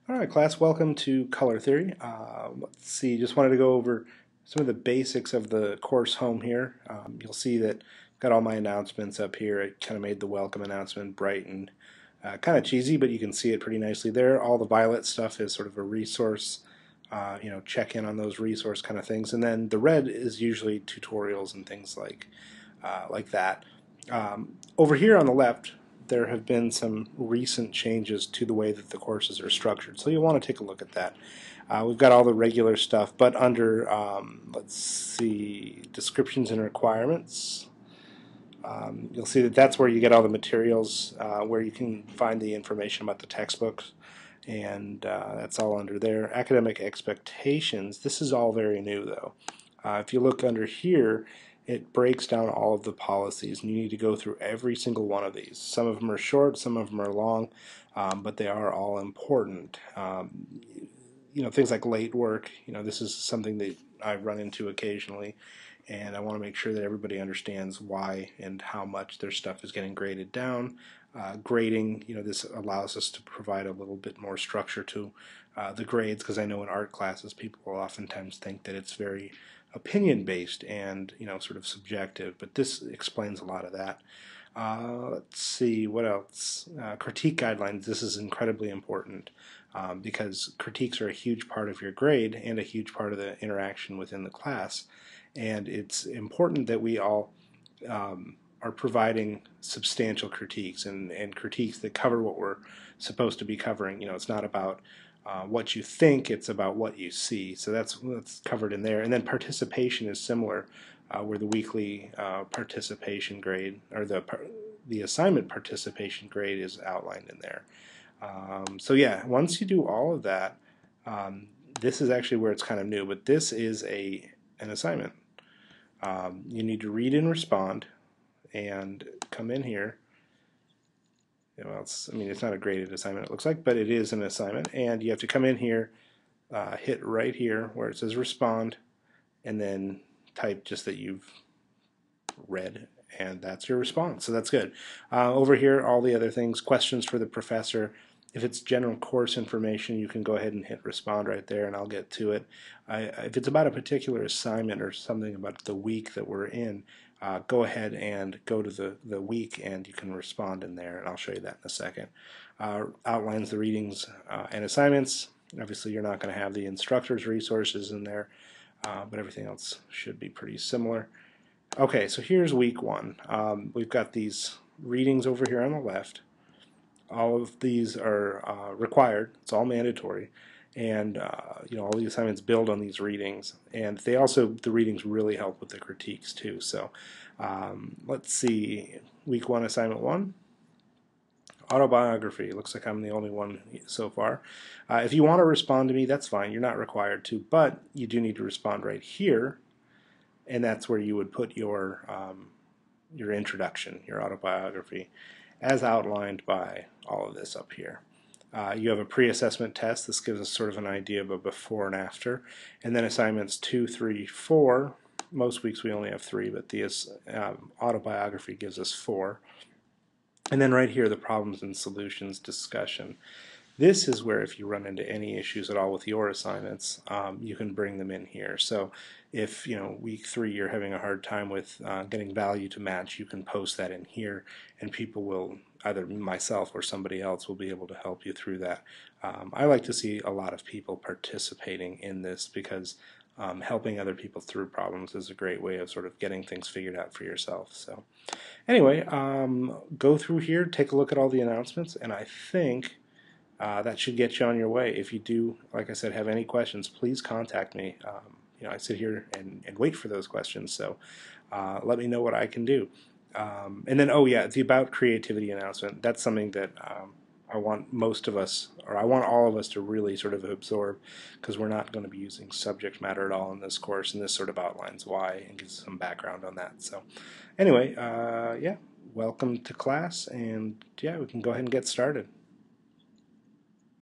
All right, class, welcome to Color Theory. Let's see, just wanted to go over some of the basics of the course home here. You'll see that I've got all my announcements up here. I kind of made the welcome announcement bright and kind of cheesy, but you can see it pretty nicely there. All the violet stuff is sort of a resource, check in on those resource kind of things. And then the red is usually tutorials and things like that. Over here on the left, there have been some recent changes to the way that the courses are structured, so you'll want to take a look at that. We've got all the regular stuff, but under, let's see, descriptions and requirements, you'll see that that's where you get all the materials, where you can find the information about the textbooks, and that's all under there. Academic expectations, this is all very new though. If you look under here, it breaks down all of the policies, and you need to go through every single one of these. Some of them are short, some of them are long, but they are all important. Things like late work, this is something that I run into occasionally, and I want to make sure that everybody understands why and how much their stuff is getting graded down. Grading, this allows us to provide a little bit more structure to the grades, because I know in art classes people will oftentimes think that it's very opinion-based and sort of subjective, but this explains a lot of that. Let's see, what else? Critique guidelines. This is incredibly important because critiques are a huge part of your grade and a huge part of the interaction within the class, and it's important that we all are providing substantial critiques and critiques that cover what we're supposed to be covering. It's not about what you think, it's about what you see. So that's covered in there. And then participation is similar, where the weekly participation grade, or the assignment participation grade, is outlined in there. So yeah, once you do all of that, this is actually where it's kind of new, but this is an assignment. You need to read and respond, and come in here. Well, it's not a graded assignment, it looks like, but it is an assignment, and you have to come in here, hit right here where it says respond, and then type just that you've read, and that's your response. So that's good. Over here, all the other things, questions for the professor. If it's general course information, you can go ahead and hit respond right there, and I'll get to it. If it's about a particular assignment or something about the week that we're in, go ahead and go to the week, and you can respond in there, and I'll show you that in a second. Outlines the readings and assignments. Obviously, you're not going to have the instructor's resources in there, but everything else should be pretty similar. Okay, so here's week one. We've got these readings over here on the left. All of these are required. It's all mandatory, and all the assignments build on these readings, and the readings really help with the critiques too. So let's see, week one, assignment one, autobiography. Looks like I'm the only one so far. If you want to respond to me, that's fine. You're not required to, but you do need to respond right here, and that's where you would put your introduction, your autobiography, as outlined by all of this up here. You have a pre-assessment test. This gives us sort of an idea of a before and after. And then assignments 2, 3, 4. Most weeks we only have 3, but the autobiography gives us 4. And then right here, the problems and solutions discussion. This is where if you run into any issues at all with your assignments, you can bring them in here. So if week 3 you're having a hard time with getting value to match, you can post that in here, and people will, either myself or somebody else, will be able to help you through that. I like to see a lot of people participating in this, because helping other people through problems is a great way of sort of getting things figured out for yourself. So anyway, go through here, take a look at all the announcements, and I think that should get you on your way. If you do, like I said, have any questions, please contact me. I sit here and wait for those questions, so let me know what I can do. And then, oh yeah, the About Creativity announcement, that's something that I want most of us, or I want all of us, to really sort of absorb, because we're not going to be using subject matter at all in this course, and this sort of outlines why and gives some background on that. So anyway, yeah, welcome to class, and yeah, we can go ahead and get started.